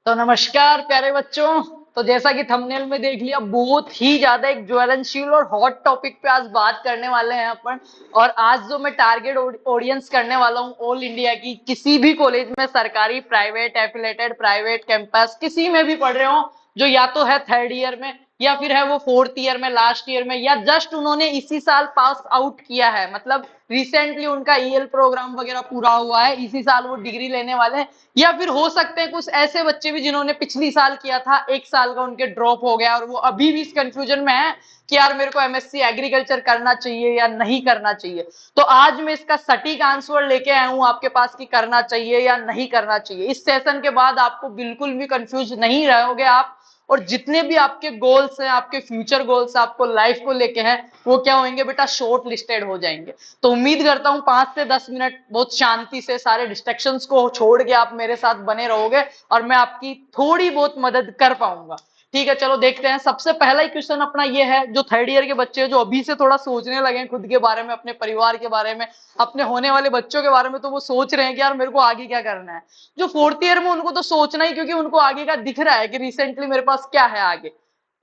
तो नमस्कार प्यारे बच्चों। तो जैसा कि थंबनेल में देख लिया, बहुत ही ज्यादा एक ज्वलनशील और हॉट टॉपिक पे आज बात करने वाले हैं अपन। और आज जो मैं टारगेट ऑडियंस करने वाला हूँ ऑल इंडिया की किसी भी कॉलेज में, सरकारी, प्राइवेट, एफिलेटेड, प्राइवेट कैंपस, किसी में भी पढ़ रहे हो, जो या तो है थर्ड ईयर में या फिर है वो फोर्थ ईयर में, लास्ट ईयर में, या जस्ट उन्होंने इसी साल पास आउट किया है, मतलब रिसेंटली उनका ईएल प्रोग्राम वगैरह पूरा हुआ है, इसी साल वो डिग्री लेने वाले हैं। या फिर हो सकते हैं कुछ ऐसे बच्चे भी जिन्होंने पिछली साल किया था, एक साल का उनके ड्रॉप हो गया और वो अभी भी इस कंफ्यूजन में है कि यार मेरे को एमएससी एग्रीकल्चर करना चाहिए या नहीं करना चाहिए। तो आज मैं इसका सटीक आंसर लेके आया हूं आपके पास कि करना चाहिए या नहीं करना चाहिए। इस सेशन के बाद आपको बिल्कुल भी कंफ्यूज नहीं रहोगे आप, और जितने भी आपके गोल्स हैं, आपके फ्यूचर गोल्स आपको लाइफ को लेके हैं, वो क्या होंगे बेटा, शॉर्ट लिस्टेड हो जाएंगे। तो उम्मीद करता हूं 5 से 10 मिनट बहुत शांति से सारे डिस्ट्रैक्शंस को छोड़ के आप मेरे साथ बने रहोगे और मैं आपकी थोड़ी बहुत मदद कर पाऊंगा। ठीक है, चलो देखते हैं। सबसे पहला ही क्वेश्चन अपना ये है, जो थर्ड ईयर के बच्चे हैं, जो अभी से थोड़ा सोचने लगे हैं खुद के बारे में, अपने परिवार के बारे में, अपने होने वाले बच्चों के बारे में, तो वो सोच रहे हैं कि यार मेरे को आगे क्या करना है। जो फोर्थ ईयर में, उनको तो सोचना ही, क्योंकि उनको आगे का दिख रहा है कि रिसेंटली मेरे पास क्या है आगे,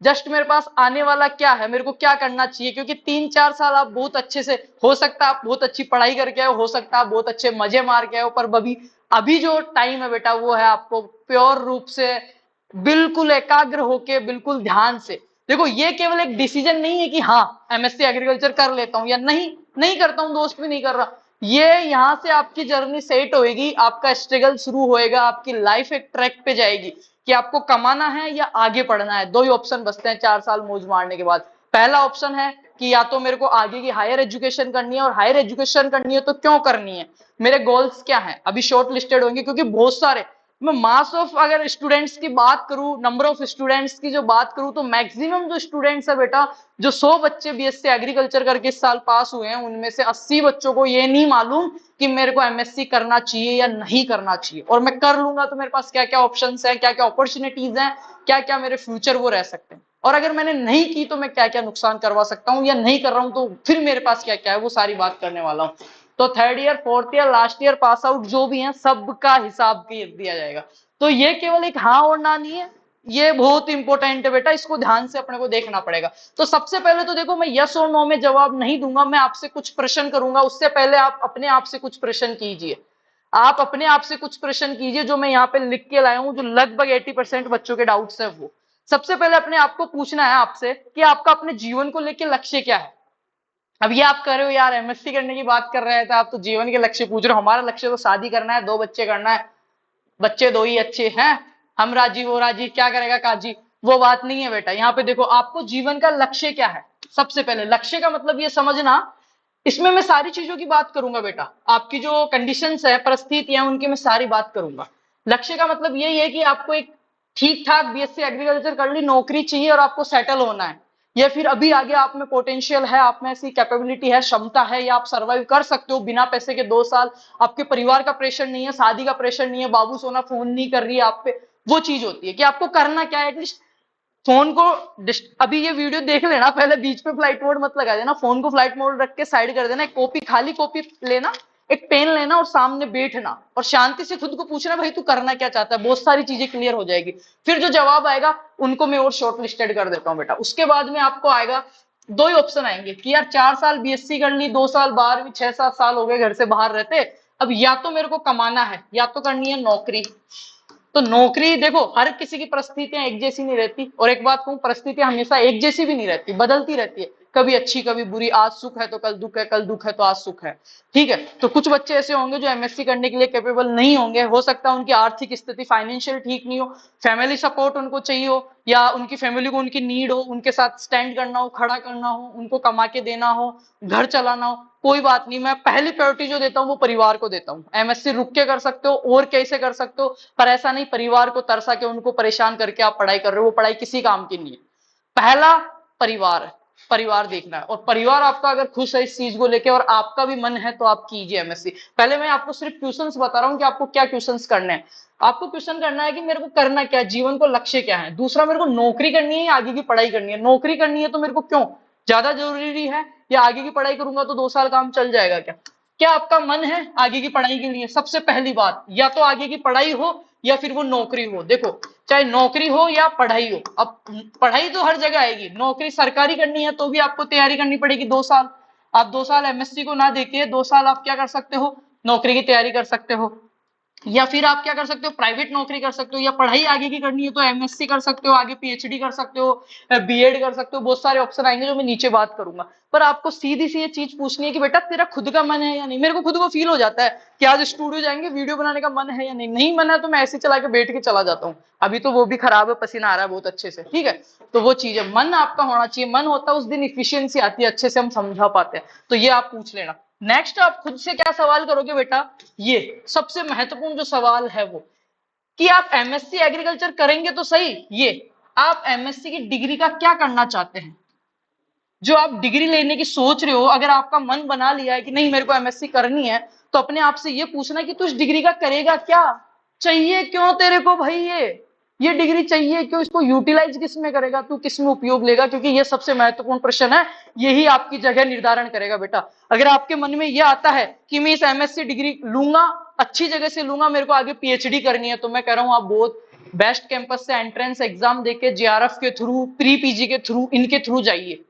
जस्ट मेरे पास आने वाला क्या है, मेरे को क्या करना चाहिए। क्योंकि 3-4 साल आप बहुत अच्छे से, हो सकता है आप बहुत अच्छी पढ़ाई करके आए हो सकता है आप बहुत अच्छे मजे मार के आए हो, पर अभी अभी जो टाइम है बेटा, वो है आपको प्योर रूप से बिल्कुल एकाग्र होके, बिल्कुल ध्यान से देखो। ये केवल एक डिसीजन नहीं है कि हाँ एमएससी एग्रीकल्चर कर लेता हूं या नहीं नहीं करता हूं, दोस्त भी नहीं कर रहा। ये यहाँ से आपकी जर्नी सेट होएगी, आपका स्ट्रगल शुरू होएगा, आपकी लाइफ एक ट्रैक पे जाएगी कि आपको कमाना है या आगे पढ़ना है। दो ही ऑप्शन बचते हैं 4 साल मौज मारने के बाद। पहला ऑप्शन है कि या तो मेरे को आगे की हायर एजुकेशन करनी है, और हायर एजुकेशन करनी है तो क्यों करनी है, मेरे गोल्स क्या हैं, अभी शॉर्ट लिस्टेड होंगे क्योंकि बहुत सारे, मैं मास ऑफ अगर स्टूडेंट्स की बात करूं, नंबर ऑफ स्टूडेंट्स की जो बात करूं, तो मैक्सिमम जो स्टूडेंट्स है बेटा, जो 100 बच्चे बीएससी एग्रीकल्चर करके इस साल पास हुए हैं, उनमें से 80 बच्चों को ये नहीं मालूम कि मेरे को एमएससी करना चाहिए या नहीं करना चाहिए, और मैं कर लूंगा तो मेरे पास क्या क्या ऑप्शंस हैं, क्या क्या अपॉर्चुनिटीज हैं, क्या क्या मेरे फ्यूचर वो रह सकते हैं, और अगर मैंने नहीं की तो मैं क्या क्या नुकसान करवा सकता हूं, या नहीं कर रहा हूं तो फिर मेरे पास क्या क्या है, वो सारी बात करने वाला हूं। तो third year, fourth year, last year pass out जो भी हैं, सबका हिसाब दिया जाएगा। तो ये केवल एक हाँ और ना नहीं है, ये बहुत इंपॉर्टेंट है बेटा, इसको ध्यान से अपने को देखना पड़ेगा। तो सबसे पहले तो देखो, मैं यस और नो में जवाब नहीं दूंगा, मैं आपसे कुछ प्रश्न करूंगा। उससे पहले आप अपने आप से कुछ प्रश्न कीजिए, आप अपने आप से कुछ प्रश्न कीजिए, जो मैं यहाँ पे लिख के लाया हूं, जो लगभग 80% बच्चों के डाउट्स है वो। सबसे पहले अपने आप को पूछना है आपसे कि आपका अपने जीवन को लेकर लक्ष्य क्या है। अब ये आप कर रहे हो यार, एमएससी करने की बात कर रहे थे आप, तो जीवन के लक्ष्य पूछ रहे हो। हमारा लक्ष्य तो शादी करना है, 2 बच्चे करना है, बच्चे 2 ही अच्छे हैं, हम राजी वो राजी, क्या करेगा काजी, वो बात नहीं है बेटा। यहाँ पे देखो, आपको जीवन का लक्ष्य क्या है। सबसे पहले लक्ष्य का मतलब ये समझना, इसमें मैं सारी चीजों की बात करूंगा बेटा, आपकी जो कंडीशंस है, परिस्थितियां, उनकी मैं सारी बात करूंगा। लक्ष्य का मतलब यही है कि आपको एक ठीक ठाक बीएससी एग्रीकल्चर कर ली नौकरी चाहिए और आपको सेटल होना है, या फिर अभी आगे आप में पोटेंशियल है, आप में ऐसी कैपेबिलिटी है, क्षमता है, या आप सर्वाइव कर सकते हो बिना पैसे के 2 साल, आपके परिवार का प्रेशर नहीं है, शादी का प्रेशर नहीं है, बाबू सोना फोन नहीं कर रही है आप पे। वो चीज होती है कि आपको करना क्या है, एटलीस्ट फोन को अभी ये वीडियो देख लेना, पहले बीच पे फ्लाइट मोड मत लगा देना, फोन को फ्लाइट मोड रख के साइड कर देना, एक कॉपी, खाली कॉपी लेना, एक पेन लेना और सामने बैठना और शांति से खुद को पूछना, भाई तू करना क्या चाहता है। बहुत सारी चीजें क्लियर हो जाएगी। फिर जो जवाब आएगा उनको मैं और शॉर्ट लिस्टेड कर देता हूँ बेटा। उसके बाद में आपको आएगा, दो ही ऑप्शन आएंगे कि यार 4 साल बीएससी कर ली, 2 साल बाहर भी, 6-7 साल हो गए घर से बाहर रहते, अब या तो मेरे को कमाना है या तो करनी है नौकरी। तो नौकरी देखो, हर किसी की परिस्थितियां एक जैसी नहीं रहती, और एक बात कहूं, परिस्थितियां हमेशा एक जैसी भी नहीं रहती, बदलती रहती है, कभी अच्छी कभी बुरी। आज सुख है तो कल दुख है, कल दुख है तो आज सुख है। ठीक है, तो कुछ बच्चे ऐसे होंगे जो एमएससी करने के लिए कैपेबल नहीं होंगे, हो सकता है उनकी आर्थिक स्थिति, फाइनेंशियल ठीक नहीं हो, फैमिली सपोर्ट उनको चाहिए हो, या उनकी फैमिली को उनकी नीड हो, उनके साथ स्टैंड करना हो, खड़ा करना हो, उनको कमा के देना हो, घर चलाना हो। कोई बात नहीं, मैं पहली प्रायोरिटी जो देता हूँ वो परिवार को देता हूँ। एमएससी रुक के कर सकते हो और कैसे कर सकते हो, पर ऐसा नहीं परिवार को तरसा के, उनको परेशान करके आप पढ़ाई कर रहे हो, वो पढ़ाई किसी काम की नहीं है। पहला परिवार है, परिवार देखना है, और परिवार आपका अगर खुश है इस चीज को लेके और आपका भी मन है तो आप कीजिए एमएससी। पहले मैं आपको सिर्फ क्वेश्चंस बता रहा हूँ कि आपको क्या क्वेश्चंस करने हैं। आपको क्वेश्चन करना है कि मेरे को करना क्या है, जीवन को लक्ष्य क्या है। दूसरा, मेरे को नौकरी करनी है या आगे की पढ़ाई करनी है। नौकरी करनी है तो मेरे को क्यों ज्यादा जरूरी है, या आगे की पढ़ाई करूंगा तो 2 साल काम चल जाएगा क्या। क्या आपका मन है आगे की पढ़ाई के लिए? सबसे पहली बात, या तो आगे की पढ़ाई हो या फिर वो नौकरी हो। देखो, चाहे नौकरी हो या पढ़ाई हो। अब पढ़ाई तो हर जगह आएगी, नौकरी सरकारी करनी है तो भी आपको तैयारी करनी पड़ेगी 2 साल। आप 2 साल एमएससी को ना देके 2 साल आप क्या कर सकते हो, नौकरी की तैयारी कर सकते हो। या फिर आप क्या कर सकते हो, प्राइवेट नौकरी कर सकते हो, या पढ़ाई आगे की करनी है तो एमएससी कर सकते हो, आगे पीएचडी कर सकते हो, बीएड कर सकते हो। बहुत सारे ऑप्शन आएंगे जो मैं नीचे बात करूंगा। पर आपको सीधी सी ये चीज पूछनी है कि बेटा तेरा खुद का मन है या नहीं। मेरे को खुद को फील हो जाता है कि आज स्टूडियो जाएंगे, वीडियो बनाने का मन है या नहीं। नहीं मन है तो मैं ऐसे चला के बैठ के चला जाता हूँ। अभी तो वो भी खराब है, पसीना आ रहा है बहुत अच्छे से, ठीक है। तो वो चीज है, मन आपका होना चाहिए। मन होता है उस दिन इफिशियंसी आती है, अच्छे से हम समझा पाते हैं। तो ये आप पूछ लेना। नेक्स्ट आप खुद से क्या सवाल करोगे बेटा, ये सबसे महत्वपूर्ण जो सवाल है वो, कि आप एमएससी एग्रीकल्चर करेंगे तो सही, ये आप एमएससी की डिग्री का क्या करना चाहते हैं। जो आप डिग्री लेने की सोच रहे हो, अगर आपका मन बना लिया है कि नहीं मेरे को एमएससी करनी है, तो अपने आप से ये पूछना कि तू इस डिग्री का करेगा क्या, चाहिए क्यों तेरे को भाई, ये डिग्री चाहिए क्यों, इसको यूटिलाइज किस में करेगा तू, किस में उपयोग लेगा। क्योंकि ये सबसे महत्वपूर्ण प्रश्न है, यही आपकी जगह निर्धारण करेगा बेटा। अगर आपके मन में ये आता है कि मैं इस एमएससी डिग्री लूंगा, अच्छी जगह से लूंगा, मेरे को आगे पीएचडी करनी है, तो मैं कह रहा हूं आप बहुत बेस्ट कैंपस से एंट्रेंस एग्जाम देके, जेआरएफ के थ्रू, प्री पीजी के थ्रू, इनके थ्रू जाइए,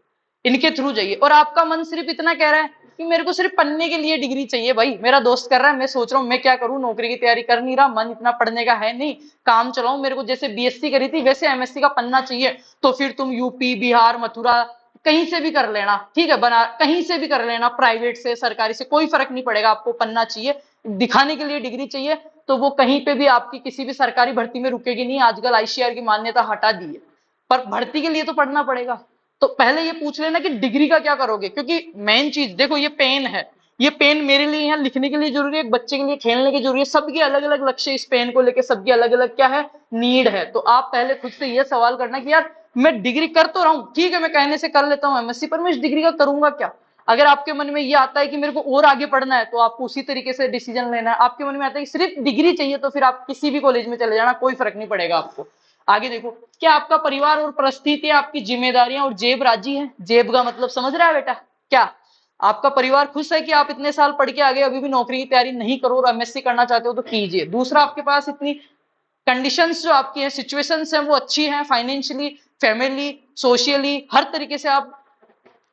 इनके थ्रू जाइए। और आपका मन सिर्फ इतना कह रहा है कि मेरे को सिर्फ पढ़ने के लिए डिग्री चाहिए, भाई मेरा दोस्त कर रहा है, मैं सोच रहा हूँ मैं क्या करूँ, नौकरी की तैयारी कर नहीं रहा, मन इतना पढ़ने का है नहीं, काम चलाऊं, मेरे को जैसे बीएससी करी थी वैसे एमएससी का पन्ना चाहिए, तो फिर तुम यूपी, बिहार, मथुरा कहीं से भी कर लेना, ठीक है, बना कहीं से भी कर लेना, प्राइवेट से, सरकारी से, कोई फर्क नहीं पड़ेगा। आपको पन्ना चाहिए, दिखाने के लिए डिग्री चाहिए, तो वो कहीं पे भी आपकी किसी भी सरकारी भर्ती में रुकेगी नहीं। आजकल आईसीआर की मान्यता हटा दी है, पर भर्ती के लिए तो पढ़ना पड़ेगा। तो पहले ये पूछ लेना कि डिग्री का क्या करोगे। क्योंकि मेन चीज देखो, ये पेन है, ये पेन मेरे लिए यहाँ लिखने के लिए जरूरी है, एक बच्चे के लिए खेलने की जरूरी है, सबके अलग अलग लक्ष्य इस पेन को लेके, सबकी अलग अलग क्या है, नीड है। तो आप पहले खुद से ये सवाल करना कि यार मैं डिग्री कर तो रहा हूँ, ठीक है, मैं कहने से कर लेता हूँ एमएससी, पर मैं इस डिग्री का करूंगा क्या। अगर आपके मन में ये आता है कि मेरे को और आगे पढ़ना है, तो आपको उसी तरीके से डिसीजन लेना है। आपके मन में आता है कि सिर्फ डिग्री चाहिए, तो फिर आप किसी भी कॉलेज में चले जाना, कोई फर्क नहीं पड़ेगा आपको। आगे देखो, क्या आपका परिवार और परिस्थितियां, आपकी जिम्मेदारियां और जेब राजी है। जेब का मतलब समझ रहा है बेटा, क्या आपका परिवार खुश है कि आप इतने साल पढ़ के आगे अभी भी नौकरी की तैयारी नहीं करो और एमएससी करना चाहते हो, तो कीजिए। दूसरा, आपके पास इतनी कंडीशंस जो आपकी है, सिचुएशंस हैं वो अच्छी हैं, फाइनेंशियली, फैमिली, सोशली, हर तरीके से आप,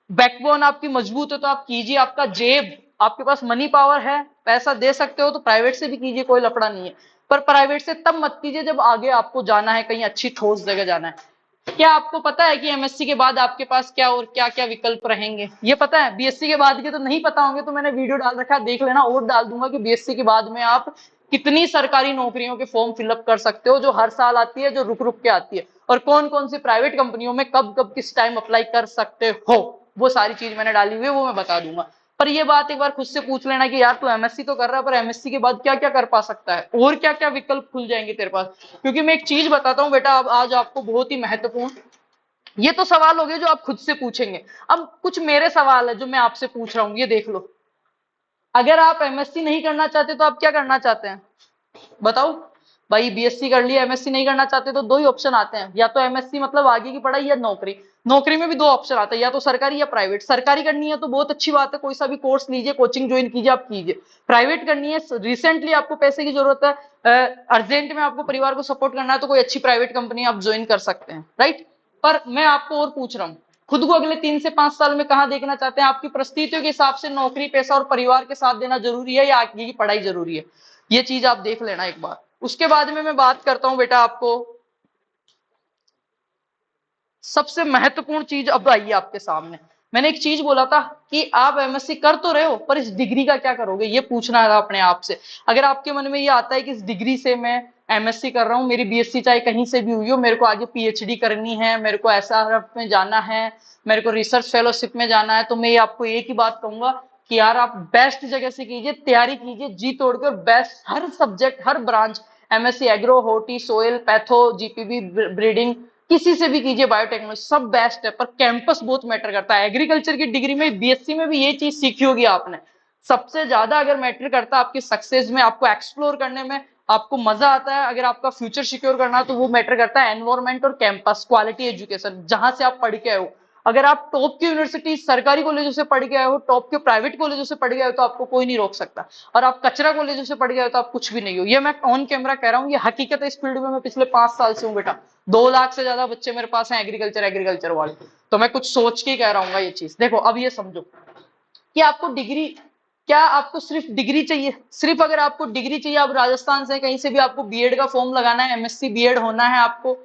बैकबोन आपकी मजबूत है, तो आप कीजिए। आपका जेब, आपके पास मनी पावर है, पैसा दे सकते हो, तो प्राइवेट से भी कीजिए, कोई लफड़ा नहीं है। पर प्राइवेट से तब मत कीजिए जब आगे आपको जाना है, कहीं अच्छी ठोस जगह जाना है। क्या आपको पता है कि एमएससी के बाद आपके पास क्या और क्या क्या विकल्प रहेंगे, ये पता है। बीएससी के बाद के तो नहीं पता होंगे, तो मैंने वीडियो डाल रखा है, देख लेना, और डाल दूंगा कि बीएससी के बाद में आप कितनी सरकारी नौकरियों के फॉर्म फिलअप कर सकते हो, जो हर साल आती है, जो रुक रुक के आती है, और कौन कौन सी प्राइवेट कंपनियों में कब कब किस टाइम अप्लाई कर सकते हो। वो सारी चीज मैंने डाली हुई है, वो मैं बता दूंगा। पर ये बात एक बार खुद से पूछ लेना कि यार तू एमएससी तो कर रहा है, पर एमएससी के बाद क्या क्या कर पा सकता है, और क्या क्या विकल्प खुल जाएंगे तेरे पास। क्योंकि मैं एक चीज बताता हूँ बेटा, अब आज आपको बहुत ही महत्वपूर्ण, ये तो सवाल हो गए जो आप खुद से पूछेंगे। अब कुछ मेरे सवाल है जो मैं आपसे पूछ रहा हूँ, ये देख लो। अगर आप एमएससी नहीं करना चाहते तो आप क्या करना चाहते हैं, बताओ। भाई बीएससी कर लिया, एमएससी नहीं करना चाहते, तो दो ही ऑप्शन आते हैं, या तो एमएससी मतलब आगे की पढ़ाई, या नौकरी। नौकरी में भी दो ऑप्शन आते हैं, या तो सरकारी या प्राइवेट। सरकारी करनी है तो बहुत अच्छी बात है, कोई सा भी कोर्स लीजिए, कोचिंग ज्वाइन कीजिए, आप कीजिए। प्राइवेट करनी है, रिसेंटली आपको पैसे की जरूरत है, अर्जेंट में आपको परिवार को सपोर्ट करना है, तो कोई अच्छी प्राइवेट कंपनी आप ज्वाइन कर सकते हैं, राइट। पर मैं आपको और पूछ रहा हूँ, खुद को अगले 3 से 5 साल में कहाँ देखना चाहते हैं। आपकी परिस्थितियों के हिसाब से नौकरी, पैसा और परिवार के साथ देना जरूरी है, या आगे की पढ़ाई जरूरी है, ये चीज आप देख लेना एक बार। उसके बाद में मैं बात करता हूं बेटा, आपको सबसे महत्वपूर्ण चीज अब आई आपके सामने। मैंने एक चीज बोला था कि आप एमएससी कर तो रहे हो, पर इस डिग्री का क्या करोगे, ये पूछना है अपने आप से। अगर आपके मन में ये आता है कि इस डिग्री से मैं एमएससी कर रहा हूँ, मेरी बीएससी चाहे कहीं से भी हुई हो, मेरे को आगे पीएचडी करनी है, मेरे को एसआरएफ में जाना है, मेरे को रिसर्च फेलोशिप में जाना है, तो मैं आपको एक ही बात कहूंगा कि यार आप बेस्ट जगह से कीजिए, तैयारी कीजिए जी तोड़कर, बेस्ट हर सब्जेक्ट, हर branch, MSc agro, horti, soil, patho, GPB, breeding, किसी से भी कीजिए, बायोटेक्नोलॉजी सब बेस्ट है। पर कैंपस बहुत मैटर करता है। एग्रीकल्चर की डिग्री में, बीएससी में भी ये चीज सीखी होगी आपने, सबसे ज्यादा अगर मैटर करता है आपकी सक्सेस में, आपको एक्सप्लोर करने में, आपको मजा आता है, अगर आपका फ्यूचर सिक्योर करना है, तो वो मैटर करता है एनवायरमेंट और कैंपस, क्वालिटी एजुकेशन, जहां से आप पढ़ के आए हो। अगर आप टॉप की यूनिवर्सिटी सरकारी कॉलेजों से पढ़ के आए हो, टॉप के प्राइवेट कॉलेजों से पढ़ के आए हो, तो आपको कोई नहीं रोक सकता। और आप कचरा कॉलेजों से पढ़ के आए हो तो आप कुछ भी नहीं हो। ये मैं ऑन कैमरा कह रहा हूँ, ये हकीकत है। इस फील्ड में मैं पिछले 5 साल से हूँ बेटा। 2 लाख से ज्यादा बच्चे मेरे पास हैं एग्रीकल्चर एग्रीकल्चर वाले। तो मैं कुछ सोच के कह रहा हूँ ये चीज। देखो अब ये समझो कि आपको डिग्री, क्या आपको सिर्फ डिग्री चाहिए? सिर्फ अगर आपको डिग्री चाहिए, आप राजस्थान से कहीं से भी आपको बीएड का फॉर्म लगाना है, एमएससी बीएड होना है आपको,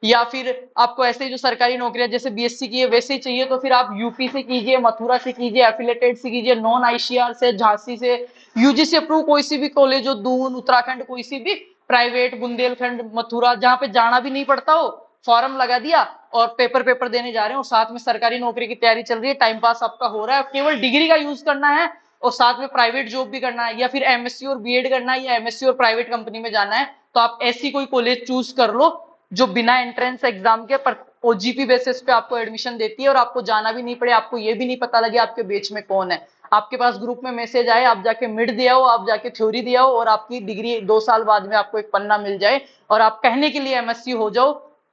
या फिर आपको ऐसे जो सरकारी नौकरियां जैसे बीएससी की है वैसे ही चाहिए, तो फिर आप यूपी से कीजिए, मथुरा से कीजिए, एफिलेटेड से कीजिए, नॉन आईसीआर से, झांसी से, यूजीसी अप्रूव कोई सी भी कॉलेज हो, दून उत्तराखंड कोई सी भी प्राइवेट, बुंदेलखंड, मथुरा, जहां पे जाना भी नहीं पड़ता हो, फॉर्म लगा दिया और पेपर पेपर देने जा रहे हैं, और साथ में सरकारी नौकरी की तैयारी चल रही है, टाइम पास आपका हो रहा है, केवल डिग्री का यूज करना है और साथ में प्राइवेट जॉब भी करना है, या फिर एमएससी और बीएड करना है, या एमएससी और प्राइवेट कंपनी में जाना है, तो आप ऐसी कोई कॉलेज चूज कर लो जो बिना एंट्रेंस एग्जाम के पर ओजीपी बेसिस पे आपको एडमिशन देती है, और आपको जाना भी नहीं पड़े, आपको ये भी नहीं पता लगे आपके बेच में कौन है। आपके पास ग्रुप में मैसेज आए, आप जाके मिड दिया हो, आप जाके थ्योरी दिया हो, और आपकी डिग्री 2 साल बाद में आपको एक पन्ना मिल जाए और आप कहने के लिए एमएससी हो जाओ,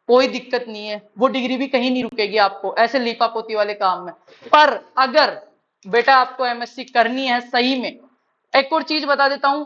कोई दिक्कत नहीं है। वो डिग्री भी कहीं नहीं रुकेगी आपको ऐसे लीपापोती वाले काम में। पर अगर बेटा आपको एमएससी करनी है सही में, एक और चीज बता देता हूं,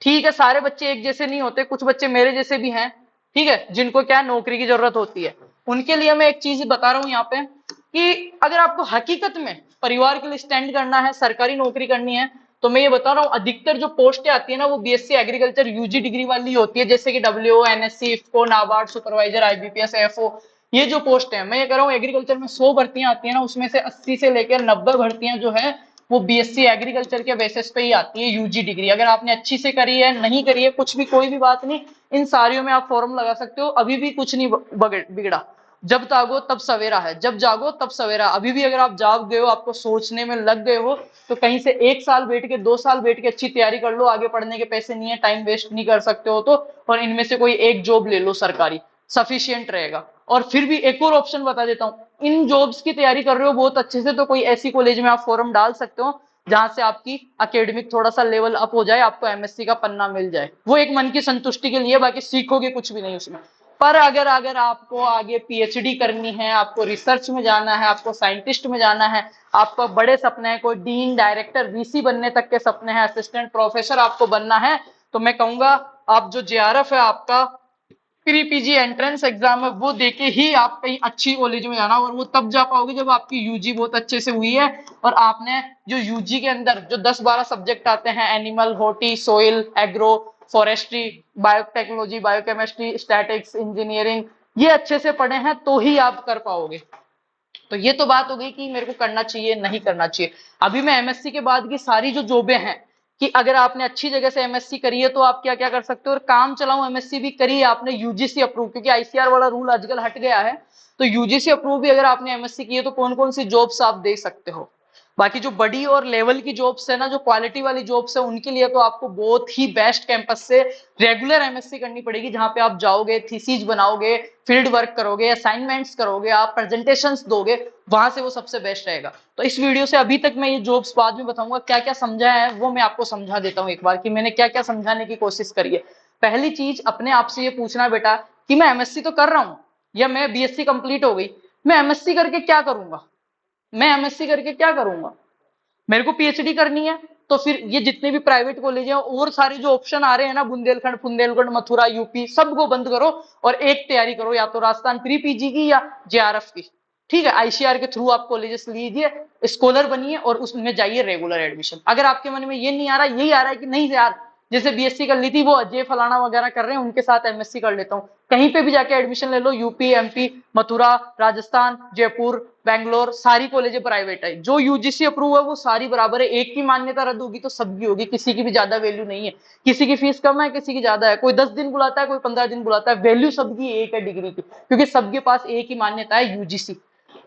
ठीक है सारे बच्चे एक जैसे नहीं होते, कुछ बच्चे मेरे जैसे भी हैं, ठीक है, जिनको क्या नौकरी की जरूरत होती है। उनके लिए मैं एक चीज बता रहा हूं यहाँ पे कि अगर आपको हकीकत में परिवार के लिए स्टैंड करना है, सरकारी नौकरी करनी है, तो मैं ये बता रहा हूँ अधिकतर जो पोस्टें आती है ना वो बीएससी एग्रीकल्चर यूजी डिग्री वाली होती है, जैसे कि W NSC IFFCO NABARD supervisor IBPS FO, ये जो पोस्ट है। मैं ये कह रहा हूँ एग्रीकल्चर में 100 भर्तियां आती है ना, उसमें से 80 से लेकर 90 भर्तियां जो है वो बीएससी एग्रीकल्चर के बेसिस पे ही आती है, यूजी डिग्री। अगर आपने अच्छी से करी है, नहीं करी है, कुछ भी कोई भी बात नहीं, इन सारियों में आप फॉर्म लगा सकते हो, अभी भी कुछ नहीं बिगड़ा। जब जागो तब सवेरा है, जब जागो तब सवेरा। अभी भी अगर आप जाग गए हो, आपको सोचने में लग गए हो, तो कहीं से 1 साल बैठ के, 2 साल बैठ के अच्छी तैयारी कर लो। आगे पढ़ने के पैसे नहीं है, टाइम वेस्ट नहीं कर सकते हो तो, और इनमें से कोई एक जॉब ले लो सरकारी, सफिशियंट रहेगा। और फिर भी एक और ऑप्शन बता देता हूँ, इन जॉब्स की तैयारी कर रहे हो बहुत अच्छे से, तो कोई ऐसी कॉलेज में आप फॉर्म डाल सकते हो जहां से आपकी एकेडमिक थोड़ा सा लेवल अप हो जाए, आपको एमएससी का पन्ना मिल जाए। वो एक मन की संतुष्टि के लिए, बाकी सीखोगे कुछ भी नहीं उसमें। पर अगर अगर आपको आगे पीएचडी करनी है, आपको रिसर्च में जाना है, आपको साइंटिस्ट में जाना है, आपको बड़े सपने हैं, कोई डीन डायरेक्टर वीसी बनने तक के सपने हैं, असिस्टेंट प्रोफेसर आपको बनना है, तो मैं कहूंगा आप जो जेआरएफ है आपका प्री पीजी एंट्रेंस एग्जाम है, वो देके ही आप कहीं अच्छी कॉलेज में जाना, और वो तब जा पाओगे जब आपकी यूजी बहुत अच्छे से हुई है, और आपने जो यूजी के अंदर जो 10-12 सब्जेक्ट आते हैं, animal, horti, soil, agro, forestry, biotechnology, biochemistry, statics, engineering, ये अच्छे से पढ़े हैं, तो ही आप कर पाओगे। तो ये तो बात हो गई कि मेरे को करना चाहिए नहीं करना चाहिए। अभी मैं एमएससी के बाद की सारी जो जॉबें हैं, कि अगर आपने अच्छी जगह से एमएससी करी है तो आप क्या क्या कर सकते हो, और काम चलाओ एमएससी भी करी है आपने यूजीसी अप्रूव, क्योंकि आईसीआर वाला रूल आजकल हट गया है, तो यूजीसी अप्रूव भी अगर आपने एमएससी की है तो कौन कौन सी जॉब्स आप दे सकते हो। बाकी जो बड़ी और लेवल की जॉब्स है ना, जो क्वालिटी वाली जॉब्स है, उनके लिए तो आपको बहुत ही बेस्ट कैंपस से रेगुलर एमएससी करनी पड़ेगी, जहां पे आप जाओगे, थीसिस बनाओगे, फील्ड वर्क करोगे, असाइनमेंट्स करोगे, आप प्रेजेंटेशंस दोगे, वहां से वो सबसे बेस्ट रहेगा। तो इस वीडियो से अभी तक मैं ये जॉब्स बाद में बताऊंगा, क्या क्या समझा है वो मैं आपको समझा देता हूँ एक बार, कि मैंने क्या क्या समझाने की कोशिश करी है। पहली चीज अपने आप से ये पूछना बेटा कि मैं एमएससी तो कर रहा हूँ, या मैं बीएससी कंप्लीट हो गई, मैं एमएससी करके क्या करूंगा, मैं एमएससी करके क्या करूंगा। मेरे को पीएचडी करनी है, तो फिर ये जितने भी प्राइवेट कॉलेज हैं और सारे जो ऑप्शन आ रहे हैं ना, बुंदेलखंड बुंदेलखंड मथुरा यूपी, सबको बंद करो और एक तैयारी करो, या तो राजस्थान प्री पीजी की या जेआरएफ की। ठीक है, आईसीआर के थ्रू आप कॉलेजेस लीजिए, स्कॉलर बनिए और उसमें जाइए रेगुलर एडमिशन। अगर आपके मन में ये नहीं आ रहा, यही आ रहा है कि नहीं यार, जैसे बीएससी कर ली थी वो अजय फलाना वगैरह कर रहे हैं, उनके साथ एमएससी कर लेता हूँ, कहीं पे भी जाके एडमिशन ले लो, यूपी, एमपी, मथुरा, राजस्थान, जयपुर, बैंगलोर, सारी कॉलेजें प्राइवेट है, जो यूजीसी अप्रूव है वो सारी बराबर है। एक की मान्यता रद्द होगी तो सबकी होगी, किसी की भी ज्यादा वैल्यू नहीं है, किसी की फीस कम है, किसी की ज्यादा है, कोई 10 दिन बुलाता है, कोई 15 दिन बुलाता है, वैल्यू सबकी एक है डिग्री की, क्योंकि सबके पास एक ही मान्यता है, यूजीसी।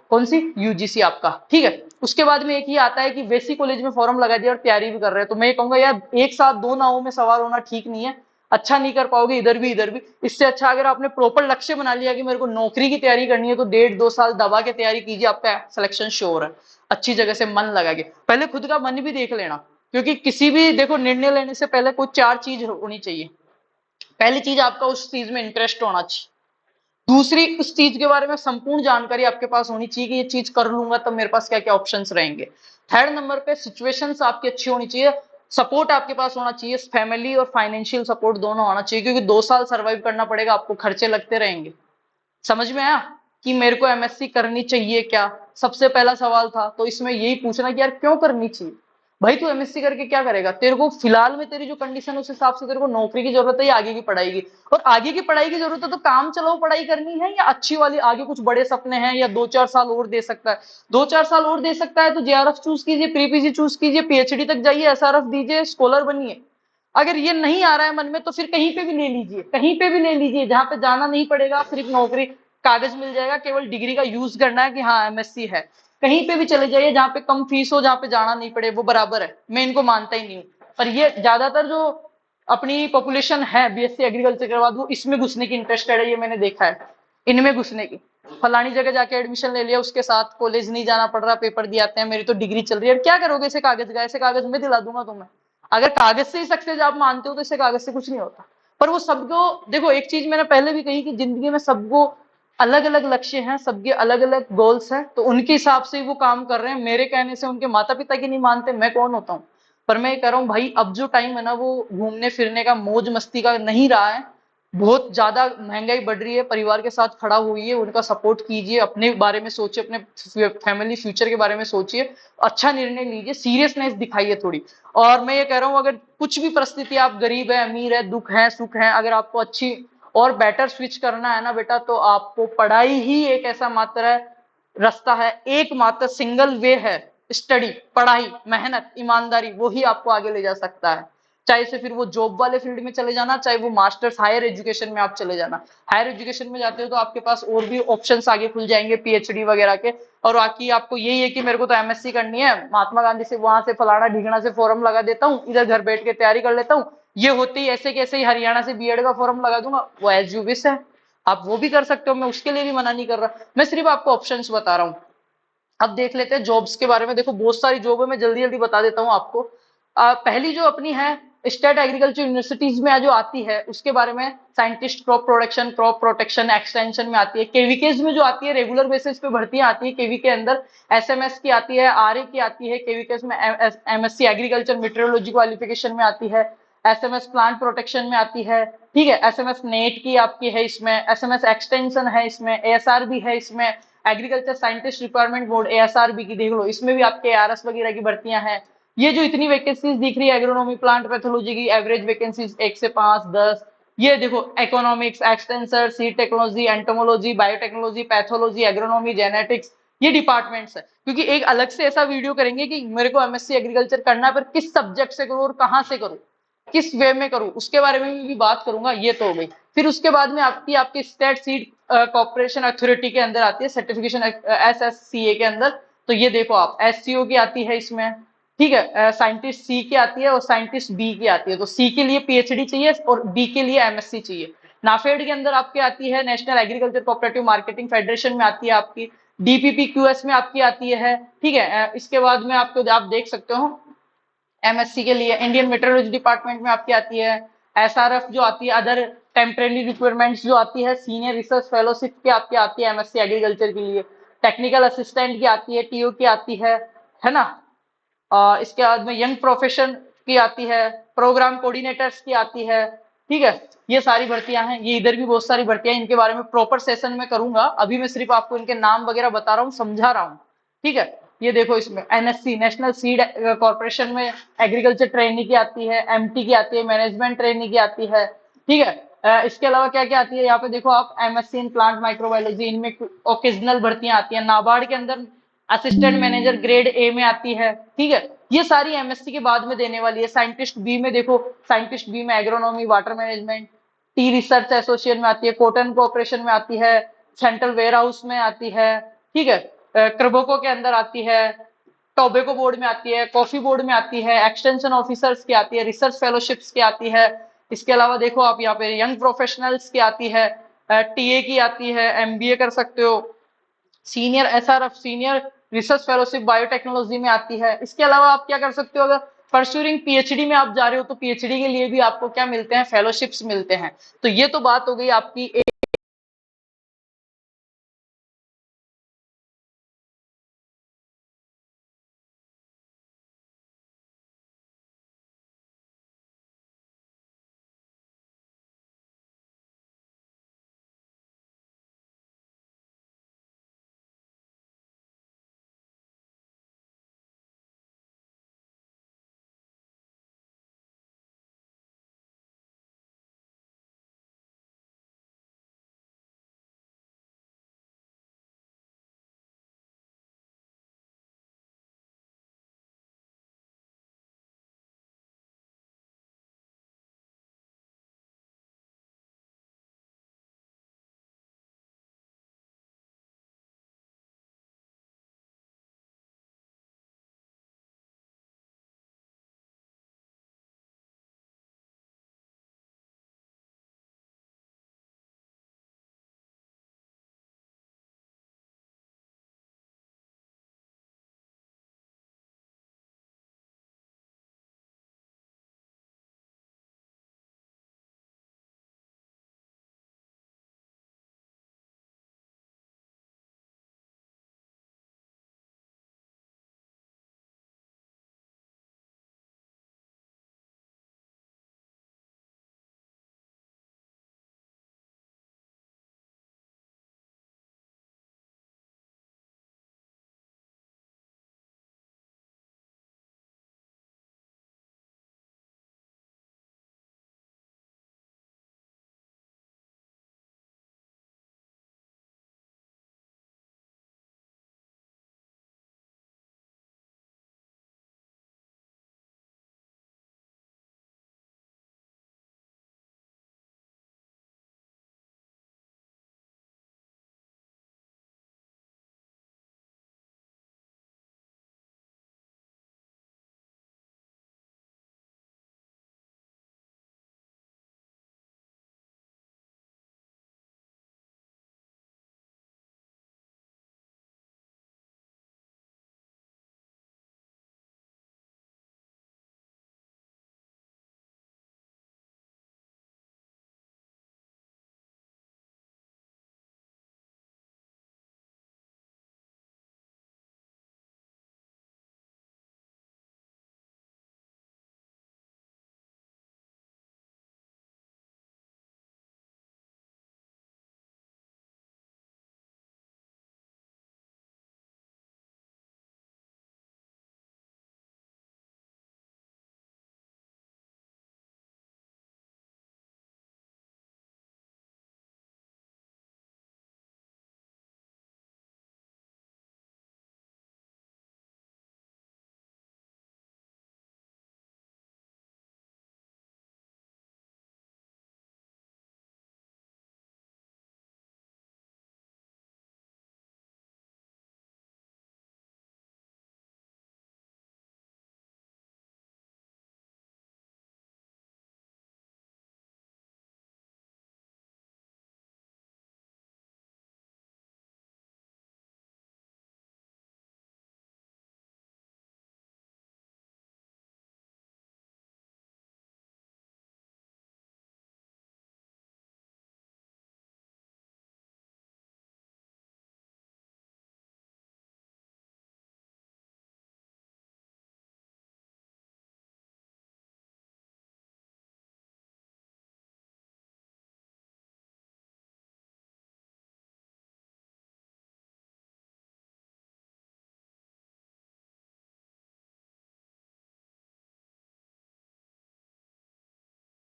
कौन सी? यूजीसी आपका। ठीक है, उसके बाद में एक ही आता है कि वैसी कॉलेज में फॉर्म लगा दिया और तैयारी भी कर रहे हैं, तो मैं ये कहूंगा यार एक साथ दो नावों में सवार होना ठीक नहीं है, अच्छा नहीं कर पाओगे इधर भी इधर भी। इससे अच्छा अगर आपने प्रॉपर लक्ष्य बना लिया कि मेरे को नौकरी की तैयारी करनी है, तो 1.5-2 साल दबा के तैयारी कीजिए, आपका सिलेक्शन श्योर है। अच्छी जगह से मन लगा के, पहले खुद का मन भी देख लेना, क्योंकि किसी भी देखो निर्णय लेने से पहले कुछ 4 चीज होनी चाहिए। पहली चीज, आपका उस चीज में इंटरेस्ट होना चाहिए। दूसरी, उस चीज के बारे में संपूर्ण जानकारी आपके पास होनी चाहिए कि ये चीज कर लूंगा तब मेरे पास क्या क्या ऑप्शंस रहेंगे। थर्ड नंबर पे सिचुएशंस आपकी अच्छी होनी चाहिए, सपोर्ट आपके पास होना चाहिए, फैमिली और फाइनेंशियल सपोर्ट दोनों आना चाहिए, क्योंकि 2 साल सर्वाइव करना पड़ेगा आपको, खर्चे लगते रहेंगे। समझ में आया कि मेरे को एमएससी करनी चाहिए क्या? सबसे पहला सवाल था, तो इसमें यही पूछना कि यार क्यों करनी चाहिए। भाई तू एमएससी करके क्या करेगा? तेरे को फिलहाल में तेरी जो कंडीशन है उस हिसाब से तेरे को नौकरी की जरूरत है या आगे की पढ़ाई की? और आगे की पढ़ाई की जरूरत है तो काम चलाओ पढ़ाई करनी है, या अच्छी वाली आगे कुछ बड़े सपने हैं, या 2-4 साल और दे सकता है? 2-4 साल और दे सकता है तो जेआरएफ चूज कीजिए, प्री पीजी चूज कीजिए, पीएचडी तक जाइए, एसआरएफ दीजिए, स्कॉलर बनिए। अगर ये नहीं आ रहा है मन में तो फिर कहीं पे भी ले लीजिए, कहीं पे भी ले लीजिए, जहां पे जाना नहीं पड़ेगा, सिर्फ नौकरी, कागज मिल जाएगा, केवल डिग्री का यूज करना है कि हाँ एमएससी है। कहीं पे भी चले जाइए जहाँ पे कम फीस हो, जहाँ पे जाना नहीं पड़े, वो बराबर है, मैं इनको मानता ही नहीं हूँ। पर ये ज्यादातर जो अपनी पॉपुलेशन है बीएससी एग्रीकल्चर के बाद, वो इसमें घुसने की इंटरेस्टेड है, ये मैंने देखा है, इनमें घुसने की। फलानी जगह जाके एडमिशन ले लिया, उसके साथ कॉलेज नहीं जाना पड़ रहा, पेपर दिए आते हैं, मेरी तो डिग्री चल रही है, क्या करोगे ऐसे कागज का? ऐसे कागज में दिला दूंगा तुम्हें। अगर कागज से ही सक्सेस आप मानते हो तो इससे कागज से कुछ नहीं होता। पर वो सबको, देखो एक चीज मैंने पहले भी कही कि जिंदगी में सबको अलग अलग लक्ष्य हैं, सबके अलग अलग गोल्स हैं, तो उनके हिसाब से ही वो काम कर रहे हैं। मेरे कहने से उनके माता पिता की नहीं मानते, मैं कौन होता हूँ? पर मैं ये कह रहा हूँ भाई, अब जो टाइम है ना वो घूमने फिरने का, मौज मस्ती का नहीं रहा है। बहुत ज्यादा महंगाई बढ़ रही है, परिवार के साथ खड़ा हुई, उनका सपोर्ट कीजिए, अपने बारे में सोचिए, अपने फैमिली फ्यूचर के बारे में सोचिए, अच्छा निर्णय लीजिए, सीरियसनेस दिखाइए थोड़ी। और मैं ये कह रहा हूँ, अगर कुछ भी परिस्थिति, आप गरीब है, अमीर है, दुख है, सुख है, अगर आपको अच्छी और बेटर स्विच करना है ना बेटा, तो आपको पढ़ाई ही एक ऐसा मात्र है, रास्ता है, एकमात्र सिंगल वे है। स्टडी, पढ़ाई, मेहनत, ईमानदारी, वो ही आपको आगे ले जा सकता है। चाहे से फिर वो जॉब वाले फील्ड में चले जाना, चाहे वो मास्टर्स हायर एजुकेशन में आप चले जाना। हायर एजुकेशन में जाते हो तो आपके पास और भी ऑप्शंस आगे खुल जाएंगे पीएचडी वगैरह के। और बाकी आपको यही है कि मेरे को तो एमएससी करनी है, महात्मा गांधी से वहां से फलाना ढिगना से फॉर्म लगा देता हूँ, इधर घर बैठ के तैयारी कर लेता हूँ, ये होते ही ऐसे कैसे ही हरियाणा से बीएड का फॉर्म लगा दूंगा, वो एज यू विश है। आप वो भी कर सकते हो, मैं उसके लिए भी मना नहीं कर रहा, मैं सिर्फ आपको ऑप्शंस बता रहा हूँ। अब देख लेते हैं जॉब्स के बारे में। देखो बहुत सारी जॉब है, मैं जल्दी जल्दी बता देता हूँ आपको। पहली जो अपनी है, स्टेट एग्रीकल्चर यूनिवर्सिटीज में जो आती है उसके बारे में, scientist crop production, crop protection extension में आती है। केवीकेज में जो आती है, रेगुलर बेसिस पे भर्तियां आती है केवी के अंदर। एसएमएस की आती है, आरए की आती है, केवीकेज में एमएससी एग्रीकल्चर मेट्रोलॉजी क्वालिफिकेशन में आती है, एसएमएस प्लांट प्रोटेक्शन में आती है। ठीक है, एसएमएस नेट की आपकी है इसमें, एसएमएस एक्सटेंशन है इसमें, एएसआर भी है इसमें, agriculture scientist requirement board ASRB की देख लो, इसमें भी आपके आरएस वगैरह की भर्तियां हैं। ये जो इतनी वैकेंसीज दिख रही है एग्रोनॉमी प्लांट पैथोलॉजी की, एवरेज वैकेंसीज 1 से 5, 10। ये देखो economics, extensor, seed technology, entomology, biotechnology, pathology, agronomy, genetics, ये डिपार्टमेंट्स है। क्योंकि एक अलग से ऐसा वीडियो करेंगे कि मेरे को एमएससी एग्रीकल्चर करना है, पर किस सब्जेक्ट से करूँ और कहाँ से करूँ, किस वे में करूँ, उसके बारे में भी बात करूंगा। ये तो हो गई। फिर उसके बाद में आपकी स्टेट सीड कॉर्पोरेशन अथॉरिटी के अंदर आती है, सर्टिफिकेशन एसएससीए के अंदर। तो ये देखो आप, एससीओ की आती है इसमें, ठीक है, साइंटिस्ट सी की आती है और साइंटिस्ट बी की आती है। तो सी के लिए पीएचडी चाहिए और बी के लिए एमएससी चाहिए। नाफेड के अंदर आपकी आती है, national agriculture cooperative marketing federation में आती है आपकी, डीपीपी क्यूएस में आपकी आती है। ठीक है, इसके बाद में आपको आप देख सकते हो एमएससी के लिए इंडियन मेट्रोलॉजी डिपार्टमेंट में आपकी आती है। एसआरएफ जो आती है, अदर टेम्परेरी रिक्वायरमेंट्स जो आती है, सीनियर रिसर्च फेलोशिप की आपकी आती है एमएससी एग्रीकल्चर के लिए। टेक्निकल असिस्टेंट की आती है, टीओ की आती है ना। इसके बाद में यंग प्रोफेशन की आती है, प्रोग्राम कोऑर्डिनेटर्स की आती है। ठीक है, ये सारी भर्तियां हैं, ये इधर भी बहुत सारी भर्तियां, इनके बारे में प्रॉपर सेशन में करूंगा, अभी मैं सिर्फ आपको इनके नाम वगैरह बता रहा हूँ, समझा रहा हूँ। ठीक है, ये देखो इसमें एनएससी, नेशनल सीड कॉर्पोरेशन में एग्रीकल्चर ट्रेनिंग की आती है, एमटी की आती है, मैनेजमेंट ट्रेनिंग की आती है। ठीक है, इसके अलावा क्या क्या आती है यहाँ पे देखो आप, एमएससी इन प्लांट माइक्रोबायोलॉजी, इनमें ओकेजनल भर्तियां आती है। नाबार्ड के अंदर असिस्टेंट मैनेजर ग्रेड ए में आती है। ठीक है, ये सारी एमएससी के बाद में देने वाली है। साइंटिस्ट बी में देखो, साइंटिस्ट बी में agronomy, water management, T research association में आती है, कॉटन कोऑपरेशन में आती है, सेंट्रल वेयर हाउस में आती है। ठीक है, क्रबोको के अंदर आती है, टोबैको बोर्ड में आती है, कॉफी बोर्ड में आती है, एक्सटेंशन ऑफिसर्स की आती है, रिसर्च फेलोशिप्स की आती है। इसके अलावा देखो आप यहाँ पे यंग प्रोफेशनल्स की आती है, टीए की आती है, एमबीए कर सकते हो, senior SRF, senior research fellowship biotechnology में आती है। इसके अलावा आप क्या कर सकते हो, अगर परस्यूरिंग पीएचडी में आप जा रहे हो तो पीएचडी के लिए भी आपको क्या मिलते हैं, फेलोशिप्स मिलते हैं। तो ये तो बात हो गई आपकी